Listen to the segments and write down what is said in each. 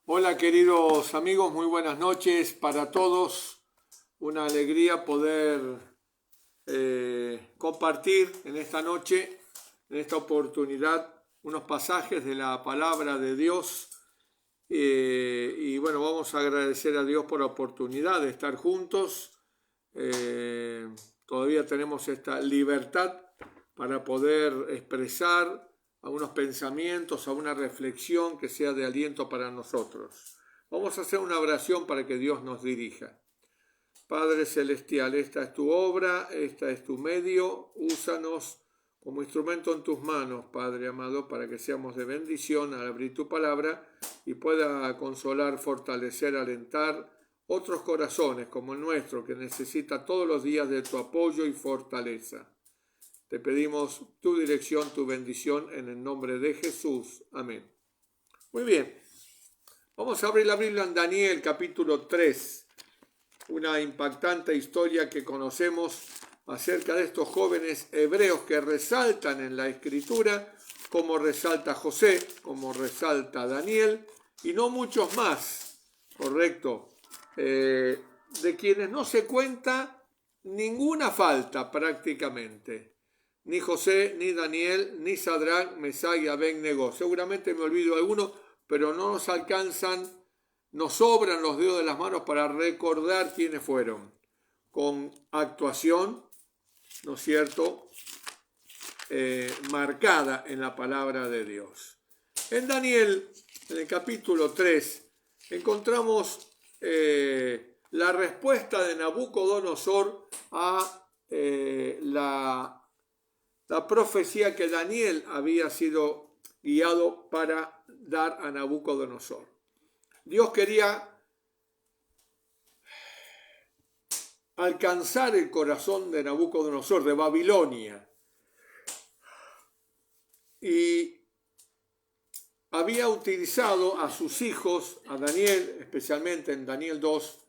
Hola queridos amigos, muy buenas noches para todos. Una alegría poder compartir en esta noche, en esta oportunidad, unos pasajes de la palabra de Dios. Y bueno, vamos a agradecer a Dios por la oportunidad de estar juntos. Todavía tenemos esta libertad para poder expresar algunos pensamientos, a una reflexión que sea de aliento para nosotros. Vamos a hacer una oración para que Dios nos dirija. Padre Celestial, esta es tu obra, esta es tu medio, úsanos como instrumento en tus manos, Padre amado, para que seamos de bendición al abrir tu palabra y pueda consolar, fortalecer, alentar otros corazones como el nuestro, que necesita todos los días de tu apoyo y fortaleza. Te pedimos tu dirección, tu bendición, en el nombre de Jesús. Amén. Muy bien, vamos a abrir la Biblia en Daniel capítulo 3, una impactante historia que conocemos acerca de estos jóvenes hebreos que resaltan en la Escritura, como resalta José, como resalta Daniel, y no muchos más, correcto, de quienes no se cuenta ninguna falta prácticamente. Ni José, ni Daniel, ni Sadrach, Mesach y Abed-Nego. Seguramente me olvido de alguno, pero no nos alcanzan, nos sobran los dedos de las manos para recordar quiénes fueron. Con actuación, ¿no es cierto?, marcada en la palabra de Dios. En Daniel, en el capítulo 3, encontramos la respuesta de Nabucodonosor a la profecía que Daniel había sido guiado para dar a Nabucodonosor. Dios quería alcanzar el corazón de Nabucodonosor, de Babilonia, y había utilizado a sus hijos, a Daniel, especialmente en Daniel 2,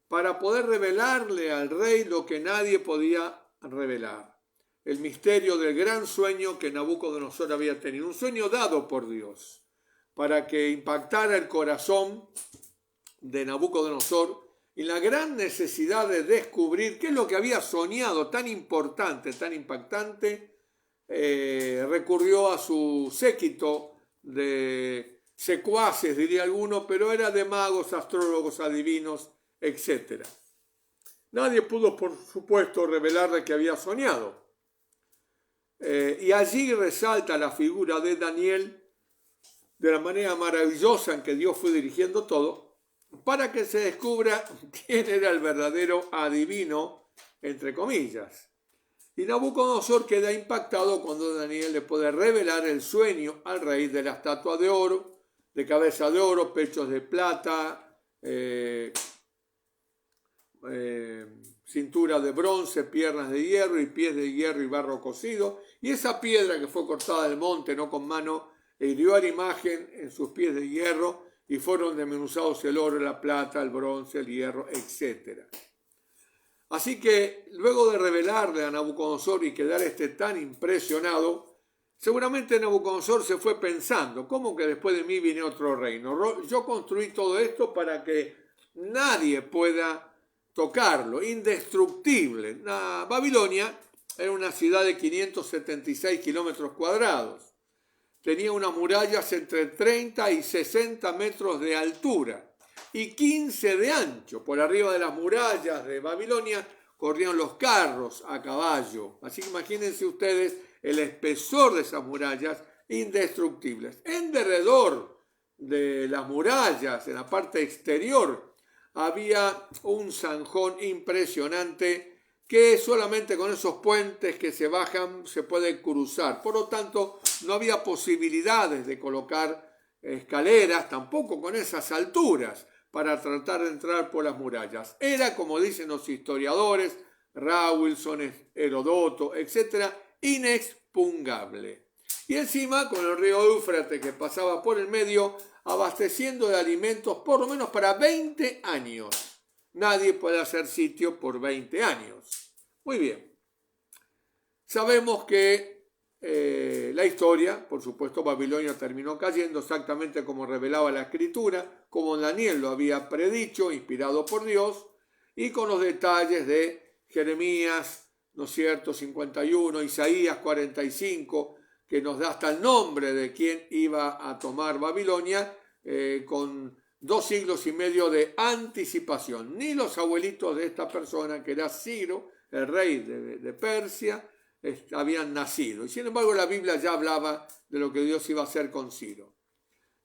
para poder revelarle al rey lo que nadie podía revelar. El misterio del gran sueño que Nabucodonosor había tenido, un sueño dado por Dios, para que impactara el corazón de Nabucodonosor y la gran necesidad de descubrir qué es lo que había soñado, tan importante, tan impactante. Recurrió a su séquito de secuaces, diría alguno, pero era de magos, astrólogos, adivinos, etc. Nadie pudo, por supuesto, revelarle que había soñado. Y allí resalta la figura de Daniel de la manera maravillosa en que Dios fue dirigiendo todo, para que se descubra quién era el verdadero adivino, entre comillas. Y Nabucodonosor queda impactado cuando Daniel le puede revelar el sueño al rey de la estatua de oro, de cabeza de oro, pechos de plata, cintura de bronce, piernas de hierro y pies de hierro y barro cocido, y esa piedra que fue cortada del monte, no con mano, hirió a la imagen en sus pies de hierro, y fueron desmenuzados el oro, la plata, el bronce, el hierro, etc. Así que luego de revelarle a Nabucodonosor y quedar tan impresionado, seguramente Nabucodonosor se fue pensando, ¿cómo que después de mí viene otro reino? Yo construí todo esto para que nadie pueda tocarlo, indestructible. Babilonia era una ciudad de 576 kilómetros cuadrados. Tenía unas murallas entre 30 y 60 metros de altura y 15 de ancho. Por arriba de las murallas de Babilonia corrían los carros a caballo. Así que imagínense ustedes el espesor de esas murallas indestructibles. En derredor de las murallas, en la parte exterior, había un zanjón impresionante que solamente con esos puentes que se bajan se puede cruzar. Por lo tanto, no había posibilidades de colocar escaleras, tampoco con esas alturas, para tratar de entrar por las murallas. Era, como dicen los historiadores, Rawlinson, Herodoto, etc., inexpugnable. Y encima, con el río Éufrates que pasaba por el medio, abasteciendo de alimentos por lo menos para 20 años. Nadie puede hacer sitio por 20 años. Muy bien. Sabemos que la historia, por supuesto, Babilonia terminó cayendo exactamente como revelaba la Escritura, como Daniel lo había predicho, inspirado por Dios, y con los detalles de Jeremías, ¿no es cierto?, 51, Isaías 45, que nos da hasta el nombre de quién iba a tomar Babilonia, con 2 siglos y medio de anticipación. Ni los abuelitos de esta persona, que era Ciro, el rey de Persia, habían nacido. Y sin embargo la Biblia ya hablaba de lo que Dios iba a hacer con Ciro.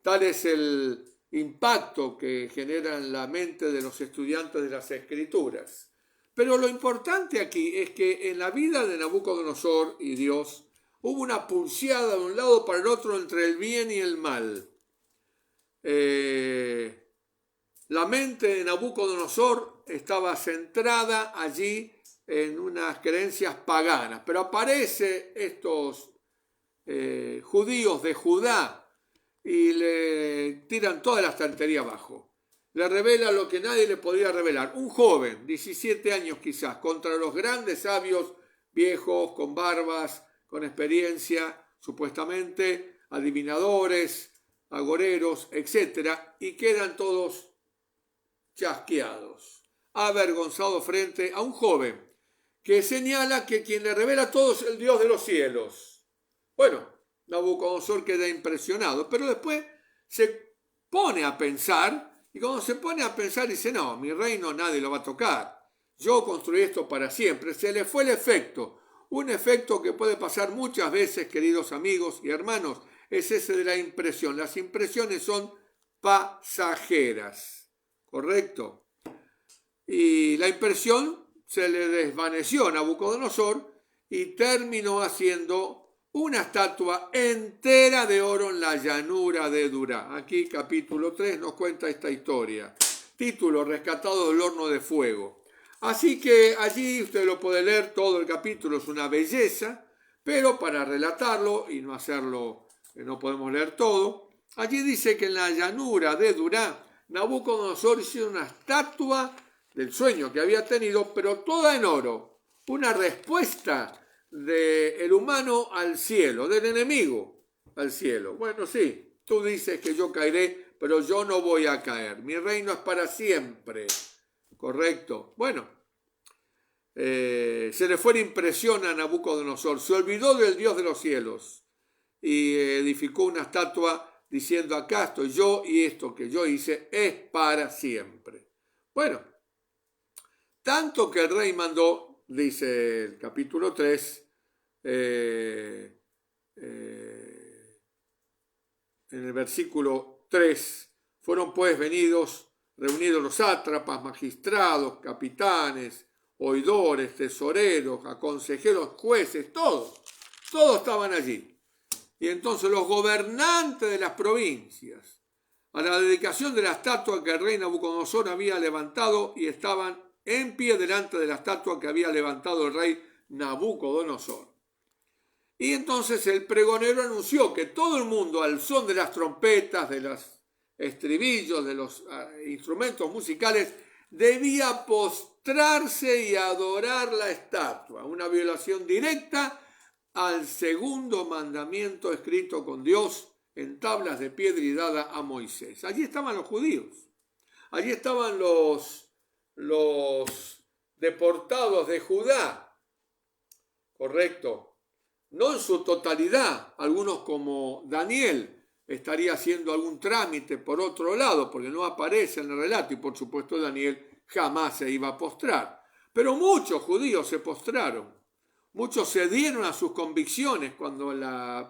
Tal es el impacto que genera en la mente de los estudiantes de las Escrituras. Pero lo importante aquí es que en la vida de Nabucodonosor y Dios hubo una pulseada de un lado para el otro entre el bien y el mal. La mente de Nabucodonosor estaba centrada allí en unas creencias paganas, pero aparecen estos judíos de Judá y le tiran toda la estantería abajo. Le revela lo que nadie le podía revelar. Un joven, 17 años quizás, contra los grandes sabios viejos, con barbas, con experiencia, supuestamente, adivinadores, agoreros, etc. Y quedan todos chasqueados, avergonzados frente a un joven que señala que quien le revela todo es el Dios de los cielos. Bueno, Nabucodonosor queda impresionado, pero después se pone a pensar, y cuando se pone a pensar dice, no, mi reino nadie lo va a tocar, yo construí esto para siempre. Se le fue el efecto, un efecto que puede pasar muchas veces, queridos amigos y hermanos, es ese de la impresión. Las impresiones son pasajeras, ¿correcto? Y la impresión se le desvaneció a Nabucodonosor y terminó haciendo una estatua entera de oro en la llanura de Dura. Aquí capítulo 3 nos cuenta esta historia. Título: Rescatado del horno de fuego. Así que allí usted lo puede leer, todo el capítulo es una belleza, pero para relatarlo y no hacerlo, no podemos leer todo. Allí dice que en la llanura de Dura, Nabucodonosor hizo una estatua del sueño que había tenido, pero toda en oro. Una respuesta del humano al cielo, del enemigo al cielo. Bueno, sí, tú dices que yo caeré, pero yo no voy a caer. Mi reino es para siempre. ¿Correcto? Bueno, se le fue la impresión a Nabucodonosor. Se olvidó del Dios de los cielos y edificó una estatua diciendo, acá estoy yo y esto que yo hice es para siempre. Bueno, tanto que el rey mandó, dice el capítulo 3, en el versículo 3, fueron pues reunidos los sátrapas, magistrados, capitanes, oidores, tesoreros, consejeros, jueces, todos estaban allí. Y entonces los gobernantes de las provincias, a la dedicación de la estatua que el rey Nabucodonosor había levantado, y estaban en pie delante de la estatua que había levantado el rey Nabucodonosor. Y entonces el pregonero anunció que todo el mundo, al son de las trompetas, de los estribillos, de los instrumentos musicales, debía postrarse y adorar la estatua, una violación directa al segundo mandamiento escrito con Dios en tablas de piedra y dada a Moisés. Allí estaban los judíos, allí estaban los deportados de Judá, correcto, no en su totalidad. Algunos, como Daniel, estaría haciendo algún trámite por otro lado, porque no aparece en el relato, y por supuesto Daniel jamás se iba a postrar. Pero muchos judíos se postraron, muchos cedieron a sus convicciones cuando las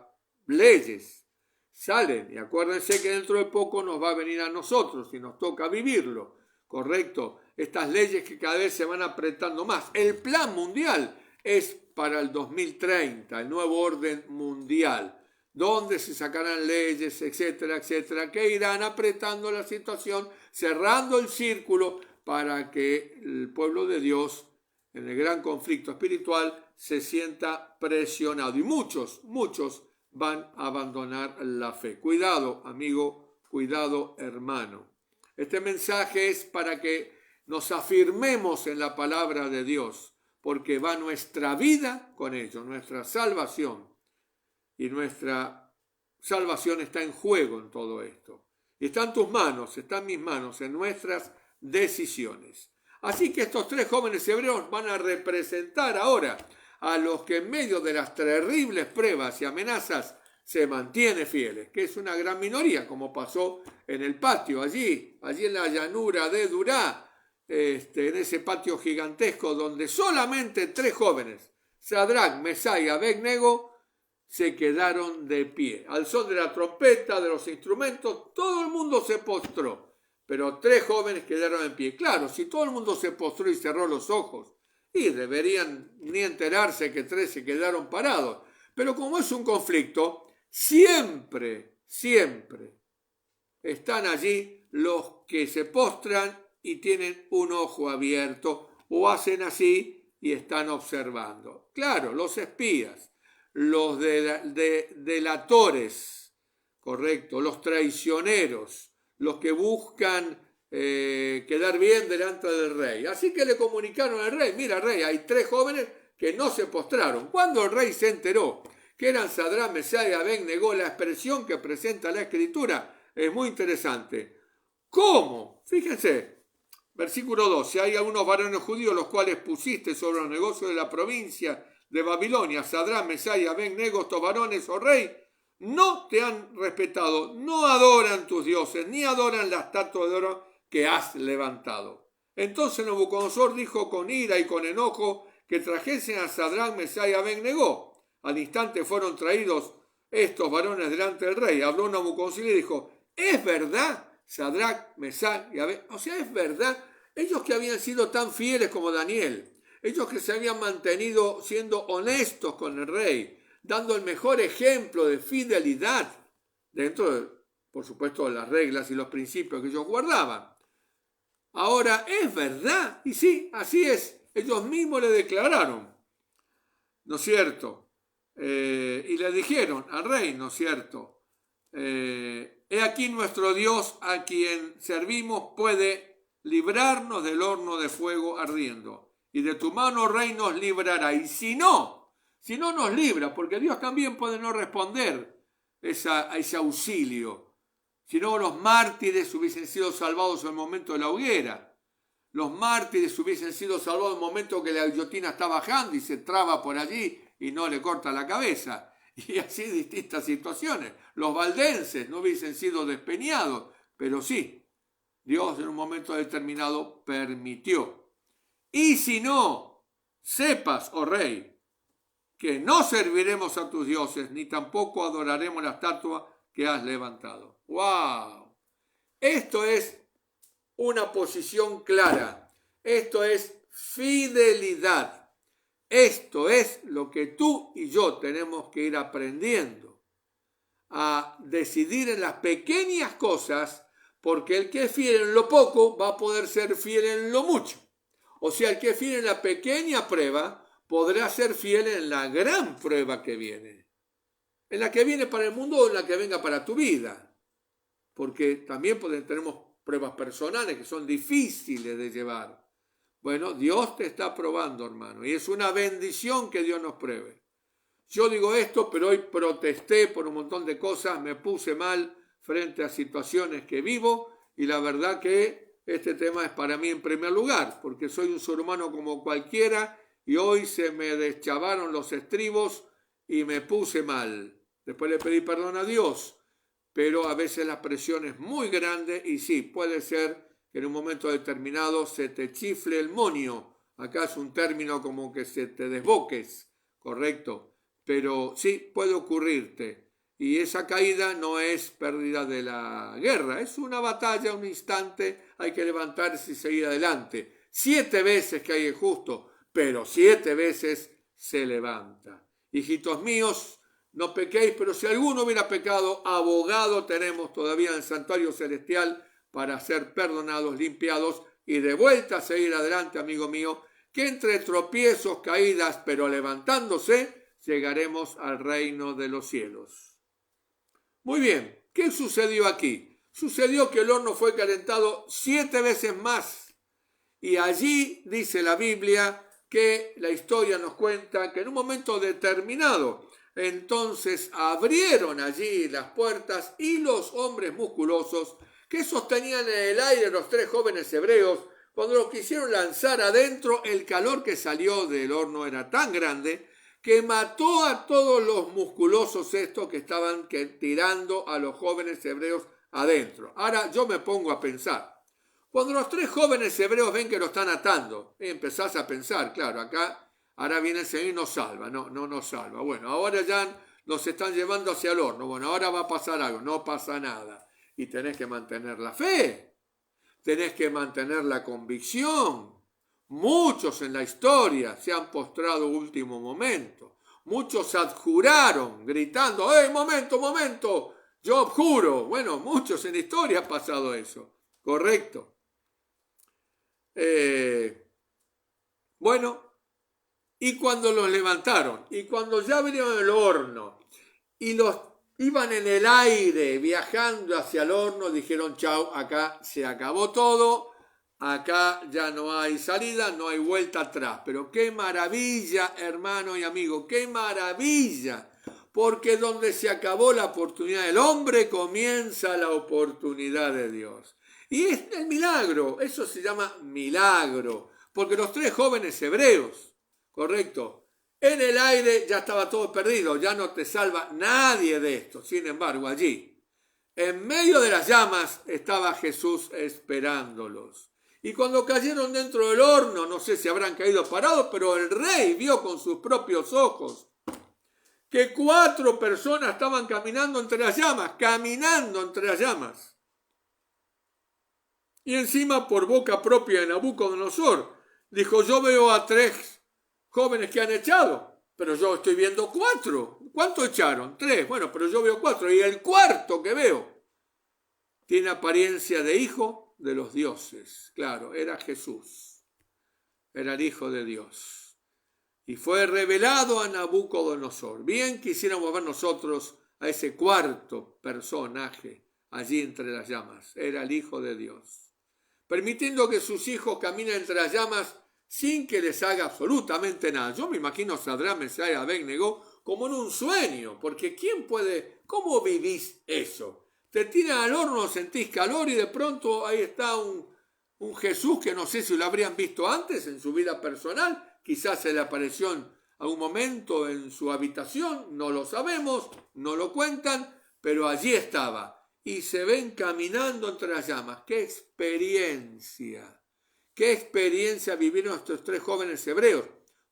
leyes salen, y acuérdense que dentro de poco nos va a venir a nosotros y nos toca vivirlo, correcto, estas leyes que cada vez se van apretando más. El plan mundial es para el 2030, el nuevo orden mundial, donde se sacarán leyes, etcétera, etcétera, que irán apretando la situación, cerrando el círculo para que el pueblo de Dios, en el gran conflicto espiritual, se sienta presionado. Y muchos van a abandonar la fe. Cuidado, amigo, cuidado, hermano. Este mensaje es para que nos afirmemos en la palabra de Dios, porque va nuestra vida con ello, nuestra salvación. y nuestra salvación está en juego en todo esto. Y está en tus manos, está en mis manos, en nuestras decisiones. Así que estos 3 jóvenes hebreos van a representar ahora a los que en medio de las terribles pruebas y amenazas se mantienen fieles, que es una gran minoría, como pasó en el patio, allí en la llanura de Dura, en ese patio gigantesco donde solamente 3 jóvenes, Sadrac, Mesach y Abed-Nego, se quedaron de pie. Al son de la trompeta, de los instrumentos, todo el mundo se postró, pero 3 jóvenes quedaron en pie. Claro, si todo el mundo se postró y cerró los ojos, y deberían ni enterarse que 3 se quedaron parados. Pero como es un conflicto, siempre están allí los que se postran y tienen un ojo abierto o hacen así y están observando. Claro, los espías, los delatores, correcto, los traicioneros, los que buscan quedar bien delante del rey. Así que le comunicaron al rey: mira, rey, hay 3 jóvenes que no se postraron. Cuando el rey se enteró que eran Sadrac, Mesach y Abed-Nego, la expresión que presenta la Escritura es muy interesante. ¿Cómo? Fíjense, versículo 12. Hay algunos varones judíos los cuales pusiste sobre los negocios de la provincia de Babilonia, Sadrac, Mesach y Abed-Nego, estos varones, oh rey, no te han respetado, no adoran tus dioses, ni adoran la estatua de oro que has levantado. Entonces Nabucodonosor dijo con ira y con enojo que trajesen a Sadrac, Mesach y Abed-Nego. Al instante fueron traídos estos varones delante del rey. Habló Nabucodonosor y le dijo: ¿es verdad, Sadrac, Mesach y Abed-Nego? O sea, es verdad. Ellos que habían sido tan fieles como Daniel, ellos que se habían mantenido siendo honestos con el rey, dando el mejor ejemplo de fidelidad dentro de, por supuesto, las reglas y los principios que ellos guardaban. Ahora, ¿es verdad? Y sí, así es. Ellos mismos le declararon, ¿no es cierto? Y le dijeron al rey, ¿no es cierto? He aquí nuestro Dios a quien servimos puede librarnos del horno de fuego ardiendo. Y de tu mano, rey, nos librará. Y si no nos libra, porque Dios también puede no responder a ese auxilio. Si no, los mártires hubiesen sido salvados en el momento de la hoguera. Los mártires hubiesen sido salvados en el momento que la guillotina está bajando y se traba por allí y no le corta la cabeza. Y así distintas situaciones. Los valdenses no hubiesen sido despeñados, pero sí, Dios en un momento determinado permitió. Y si no, sepas, oh rey, que no serviremos a tus dioses, ni tampoco adoraremos la estatua que has levantado. ¡Wow! Esto es una posición clara. Esto es fidelidad. Esto es lo que tú y yo tenemos que ir aprendiendo. A decidir en las pequeñas cosas, porque el que es fiel en lo poco va a poder ser fiel en lo mucho. O sea, el que es fiel en la pequeña prueba podrá ser fiel en la gran prueba que viene. En la que viene para el mundo o en la que venga para tu vida. Porque también tenemos pruebas personales que son difíciles de llevar. Bueno, Dios te está probando, hermano, y es una bendición que Dios nos pruebe. Yo digo esto, pero hoy protesté por un montón de cosas, me puse mal frente a situaciones que vivo, y la verdad que este tema es para mí en primer lugar, porque soy un ser humano como cualquiera, y hoy se me deschavaron los estribos y me puse mal. Después le pedí perdón a Dios, pero a veces la presión es muy grande y sí, puede ser que en un momento determinado se te chifle el monio. Acá es un término como que se te desboques, correcto, pero sí puede ocurrirte. Y esa caída no es pérdida de la guerra, es una batalla, un instante, hay que levantarse y seguir adelante. 7 veces cae el justo, pero 7 veces se levanta. Hijitos míos, no pequéis, pero si alguno hubiera pecado, abogado tenemos todavía en el santuario celestial para ser perdonados, limpiados y de vuelta a seguir adelante, amigo mío, que entre tropiezos, caídas, pero levantándose, llegaremos al reino de los cielos. Muy bien, ¿qué sucedió aquí? Sucedió que el horno fue calentado 7 veces más. Y allí dice la Biblia que la historia nos cuenta que en un momento determinado Entonces abrieron allí las puertas y los hombres musculosos que sostenían en el aire los 3 jóvenes hebreos, cuando los quisieron lanzar adentro, el calor que salió del horno era tan grande que mató a todos los musculosos estos que estaban tirando a los jóvenes hebreos adentro. Ahora yo me pongo a pensar. Cuando los 3 jóvenes hebreos ven que lo están atando, empezás a pensar, claro, acá ahora viene el Señor y nos salva. No nos salva. Bueno, ahora ya nos están llevando hacia el horno. Bueno, ahora va a pasar algo. No pasa nada. Y tenés que mantener la fe. Tenés que mantener la convicción. Muchos en la historia se han postrado último momento. Muchos adjuraron, gritando, ¡hey, momento! Yo abjuro. Bueno, muchos en la historia ha pasado eso. Correcto. Bueno, y cuando los levantaron, y cuando ya abrieron el horno, y los iban en el aire viajando hacia el horno, dijeron, chau, acá se acabó todo, acá ya no hay salida, no hay vuelta atrás. Pero qué maravilla, hermano y amigo, qué maravilla, porque donde se acabó la oportunidad del hombre, comienza la oportunidad de Dios. Y es el milagro, eso se llama milagro, porque los 3 jóvenes hebreos, correcto, en el aire ya estaba todo perdido, ya no te salva nadie de esto. Sin embargo, allí, en medio de las llamas, estaba Jesús esperándolos. Y cuando cayeron dentro del horno, no sé si habrán caído parados, pero el rey vio con sus propios ojos que 4 personas estaban caminando entre las llamas. Y encima, por boca propia de Nabucodonosor, dijo, yo veo a 3 jóvenes que han echado, pero yo estoy viendo 4. ¿Cuánto echaron? 3. Bueno, pero yo veo 4. Y el cuarto que veo tiene apariencia de hijo de los dioses. Claro, era Jesús. Era el Hijo de Dios. Y fue revelado a Nabucodonosor. Bien quisiéramos ver nosotros a ese cuarto personaje allí entre las llamas. Era el Hijo de Dios. Permitiendo que sus hijos caminen entre las llamas sin que les haga absolutamente nada. Yo me imagino a Sadrach, Mesach y Abednego como en un sueño, porque ¿cómo vivís eso? Te tiran al horno, sentís calor y de pronto ahí está un Jesús que no sé si lo habrían visto antes en su vida personal, quizás se le apareció en algún momento en su habitación, no lo sabemos, no lo cuentan, pero allí estaba y se ven caminando entre las llamas. ¡Qué experiencia! ¿Qué experiencia vivieron estos 3 jóvenes hebreos?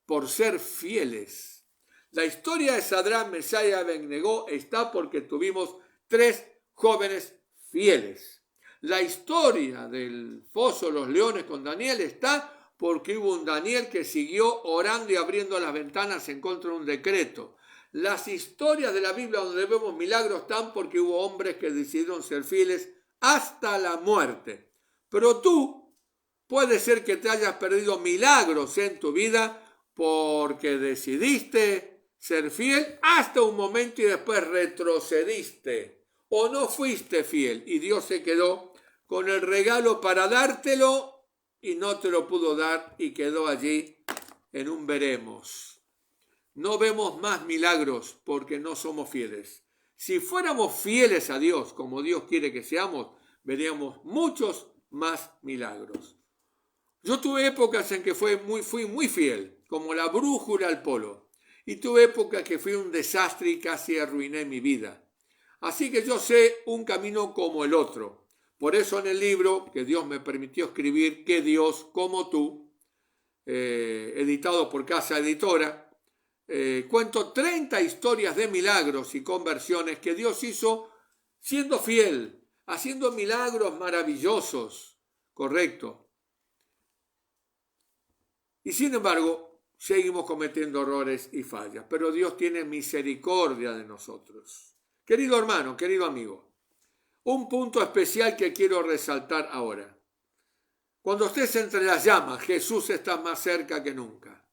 Por ser fieles. La historia de Sadrach, Mesach y Abednego está porque tuvimos 3 jóvenes fieles. La historia del foso de los leones con Daniel está porque hubo un Daniel que siguió orando y abriendo las ventanas en contra de un decreto. Las historias de la Biblia donde vemos milagros están porque hubo hombres que decidieron ser fieles hasta la muerte. Pero tú, puede ser que te hayas perdido milagros en tu vida porque decidiste ser fiel hasta un momento y después retrocediste o no fuiste fiel y Dios se quedó con el regalo para dártelo y no te lo pudo dar y quedó allí en un veremos. No vemos más milagros porque no somos fieles. Si fuéramos fieles a Dios como Dios quiere que seamos, veríamos muchos más milagros. Yo tuve épocas en que fui muy fiel, como la brújula al polo, y tuve épocas que fui un desastre y casi arruiné mi vida. Así que yo sé un camino como el otro. Por eso en el libro que Dios me permitió escribir, Que Dios como tú, editado por Casa Editora, cuento 30 historias de milagros y conversiones que Dios hizo siendo fiel, haciendo milagros maravillosos, correcto. Y sin embargo, seguimos cometiendo errores y fallas, pero Dios tiene misericordia de nosotros. Querido hermano, querido amigo, un punto especial que quiero resaltar ahora. Cuando estés entre las llamas, Jesús está más cerca que nunca.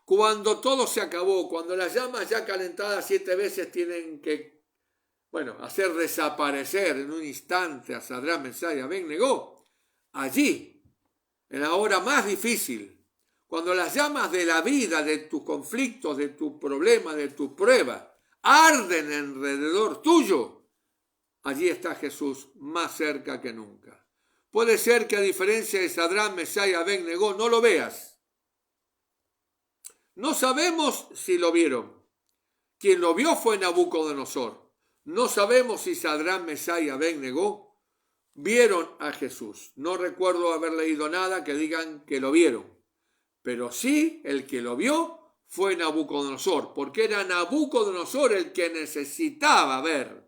Cuando todo se acabó, cuando las llamas ya calentadas 7 veces tienen que, hacer desaparecer en un instante a Sadrach, Mesach y Abednego, allí, en la hora más difícil, cuando las llamas de la vida, de tus conflictos, de tu problema, de tu prueba, arden alrededor tuyo, allí está Jesús más cerca que nunca. Puede ser que a diferencia de Sadrach, Mesach y Abed-Negó no lo veas. No sabemos si lo vieron. Quien lo vio fue Nabucodonosor. No sabemos si Sadrach, Mesach y Abed-Negó vieron a Jesús. No recuerdo haber leído nada que digan que lo vieron. Pero sí, el que lo vio fue Nabucodonosor, porque era Nabucodonosor el que necesitaba ver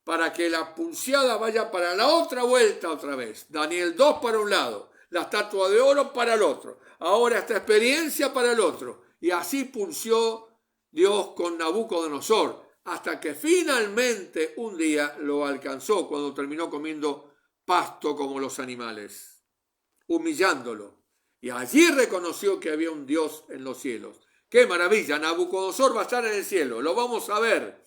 para que la pulseada vaya para la otra vuelta otra vez. Daniel 2 para un lado, la estatua de oro para el otro, ahora esta experiencia para el otro. Y así pulsó Dios con Nabucodonosor, hasta que finalmente un día lo alcanzó cuando terminó comiendo pasto como los animales, humillándolo. Y allí reconoció que había un Dios en los cielos. ¡Qué maravilla! Nabucodonosor va a estar en el cielo, lo vamos a ver.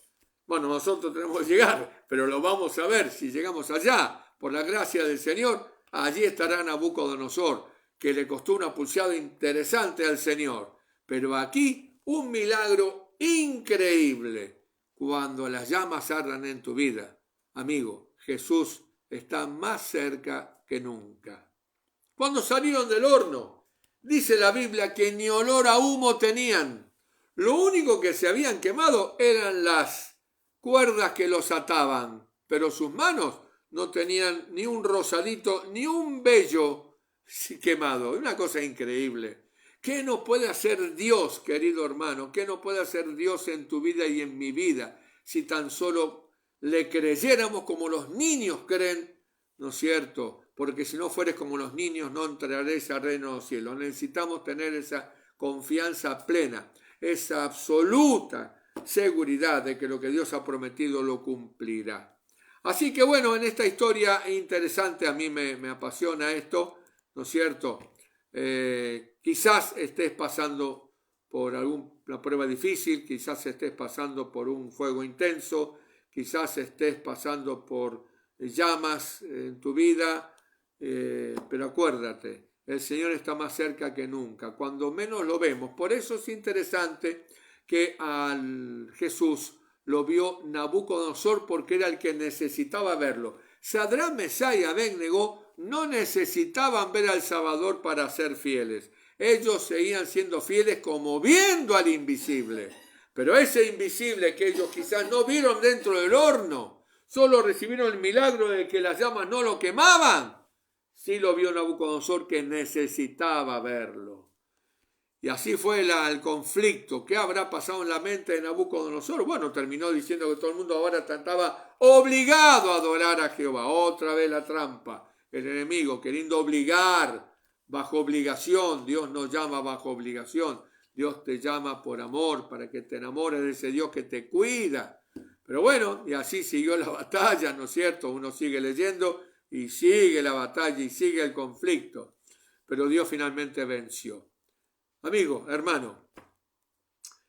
Bueno, nosotros tenemos que llegar, pero lo vamos a ver si llegamos allá. Por la gracia del Señor, allí estará Nabucodonosor, que le costó una pulseada interesante al Señor. Pero aquí un milagro increíble. Cuando las llamas ardan en tu vida, amigo, Jesús está más cerca que nunca. Cuando salieron del horno, dice la Biblia que ni olor a humo tenían. Lo único que se habían quemado eran las cuerdas que los ataban, pero sus manos no tenían ni un rosadito ni un vello quemado. Una cosa increíble. ¿Qué no puede hacer Dios, querido hermano? ¿Qué no puede hacer Dios en tu vida y en mi vida si tan solo le creyéramos como los niños creen? ¿No es cierto? Porque si no fueres como los niños no entraréis al reino de los cielos. Necesitamos tener esa confianza plena, esa absoluta seguridad de que lo que Dios ha prometido lo cumplirá. Así que bueno, en esta historia interesante, a mí me apasiona esto, ¿no es cierto? Quizás estés pasando por alguna prueba difícil, quizás estés pasando por un fuego intenso, quizás estés pasando por llamas en tu vida, pero acuérdate, el Señor está más cerca que nunca, cuando menos lo vemos. Por eso es interesante que al Jesús lo vio Nabucodonosor, porque era el que necesitaba verlo. Sadrach, Mesach y Abed-Negó no necesitaban ver al Salvador para ser fieles. Ellos seguían siendo fieles como viendo al invisible. Pero ese invisible que ellos quizás no vieron dentro del horno, solo recibieron el milagro de que las llamas no lo quemaban, sí lo vio Nabucodonosor, que necesitaba verlo. Y así fue el conflicto. ¿Qué habrá pasado en la mente de Nabucodonosor? Bueno, terminó diciendo que todo el mundo ahora estaba obligado a adorar a Jehová. Otra vez la trampa. El enemigo queriendo obligar, bajo obligación. Dios no llama bajo obligación. Dios te llama por amor, para que te enamores de ese Dios que te cuida. Pero bueno, y así siguió la batalla, ¿no es cierto? Uno sigue leyendo y sigue la batalla y sigue el conflicto. Pero Dios finalmente venció. Amigo, hermano,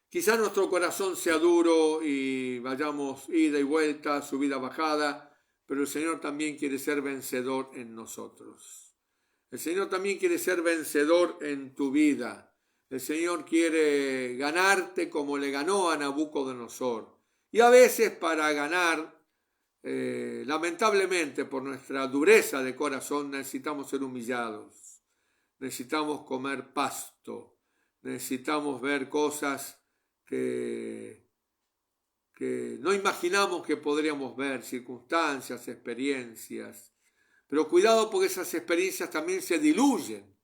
quizá nuestro corazón sea duro y vayamos ida y vuelta, subida, bajada, pero el Señor también quiere ser vencedor en nosotros. El Señor también quiere ser vencedor en tu vida. El Señor quiere ganarte como le ganó a Nabucodonosor. Y a veces para ganar, lamentablemente por nuestra dureza de corazón, necesitamos ser humillados. Necesitamos comer pasto. Necesitamos ver cosas que no imaginamos que podríamos ver, circunstancias, experiencias. Pero cuidado, porque esas experiencias también se diluyen.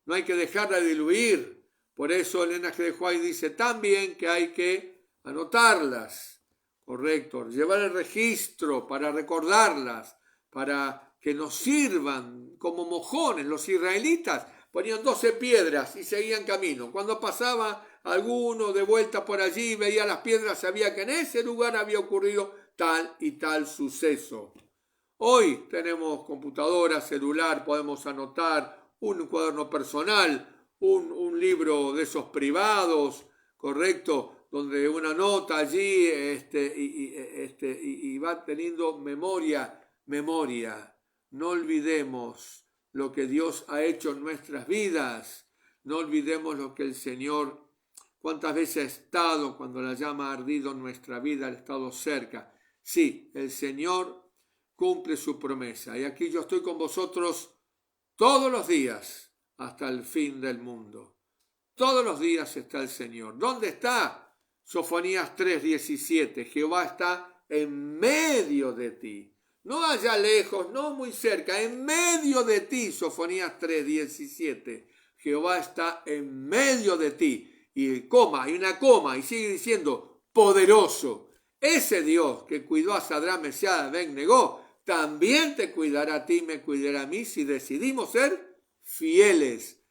No hay que dejarla diluir. Por eso Elena G. de White dice también que hay que anotarlas. Correcto. Llevar el registro para recordarlas, para que nos sirvan como mojones. Los israelitas ponían 12 piedras y seguían camino. Cuando pasaba alguno de vuelta por allí, veía las piedras, sabía que en ese lugar había ocurrido tal y tal suceso. Hoy tenemos computadora, celular, podemos anotar un cuaderno personal, un libro de esos privados, correcto, donde una nota allí y va teniendo memoria. No olvidemos lo que Dios ha hecho en nuestras vidas. No olvidemos lo que el Señor ¿Cuántas veces ha estado cuando la llama ha ardido en nuestra vida, ha estado cerca? Sí, el Señor cumple su promesa. Y aquí yo estoy con vosotros todos los días hasta el fin del mundo. Todos los días está el Señor. ¿Dónde está? Sofonías 3:17. Jehová está en medio de ti. No allá lejos, no muy cerca, en medio de ti. Sofonías 3:17. Jehová está en medio de ti. Y hay una coma, y sigue diciendo, poderoso. Ese Dios que cuidó a Sadrach, Mesías y Abed-Negó, también te cuidará a ti, me cuidará a mí, si decidimos ser fieles,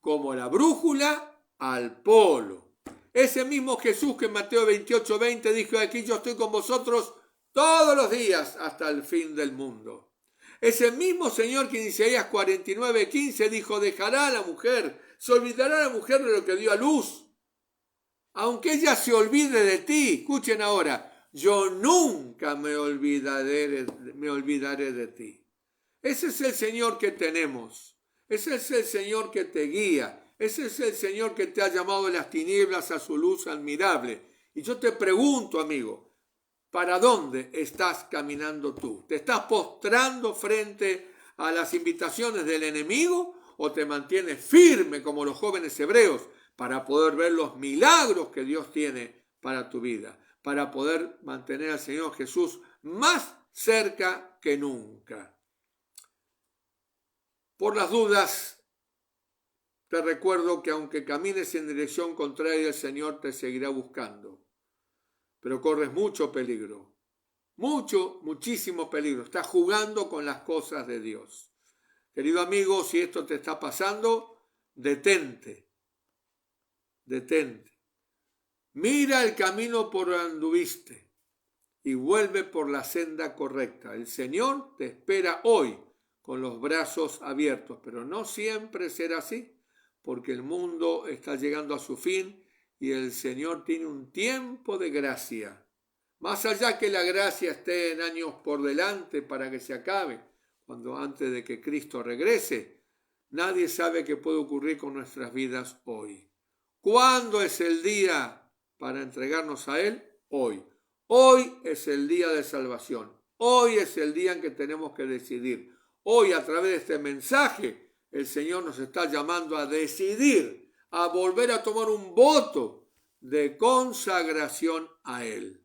como la brújula al polo. Ese mismo Jesús que en Mateo 28:20 dijo, aquí yo estoy con vosotros todos los días hasta el fin del mundo. Ese mismo Señor que en Isaías 49:15 dijo, dejará a la mujer, se olvidará la mujer de lo que dio a luz. Aunque ella se olvide de ti, escuchen ahora, yo nunca me olvidaré de ti. Ese es el Señor que tenemos. Ese es el Señor que te guía. Ese es el Señor que te ha llamado de las tinieblas a su luz admirable. Y yo te pregunto, amigo, ¿para dónde estás caminando tú? ¿Te estás postrando frente a las invitaciones del enemigo o te mantienes firme como los jóvenes hebreos para poder ver los milagros que Dios tiene para tu vida, para poder mantener al Señor Jesús más cerca que nunca? Por las dudas, te recuerdo que aunque camines en dirección contraria, el Señor te seguirá buscando. Pero corres mucho peligro, muchísimo peligro. Estás jugando con las cosas de Dios. Querido amigo, si esto te está pasando, detente. Mira el camino por donde anduviste y vuelve por la senda correcta. El Señor te espera hoy con los brazos abiertos, pero no siempre será así, porque el mundo está llegando a su fin y el Señor tiene un tiempo de gracia. Más allá que la gracia esté en años por delante para que se acabe, cuando antes de que Cristo regrese, nadie sabe qué puede ocurrir con nuestras vidas hoy. ¿Cuándo es el día para entregarnos a Él? Hoy. Hoy es el día de salvación. Hoy es el día en que tenemos que decidir. Hoy, a través de este mensaje, el Señor nos está llamando a decidir, a volver a tomar un voto de consagración a Él.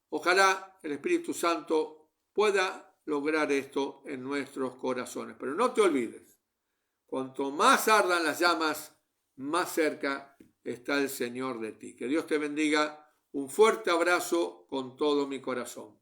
Ojalá el Espíritu Santo pueda lograr esto en nuestros corazones. Pero no te olvides, cuanto más ardan las llamas, más cerca está el Señor de ti. Que Dios te bendiga. Un fuerte abrazo con todo mi corazón.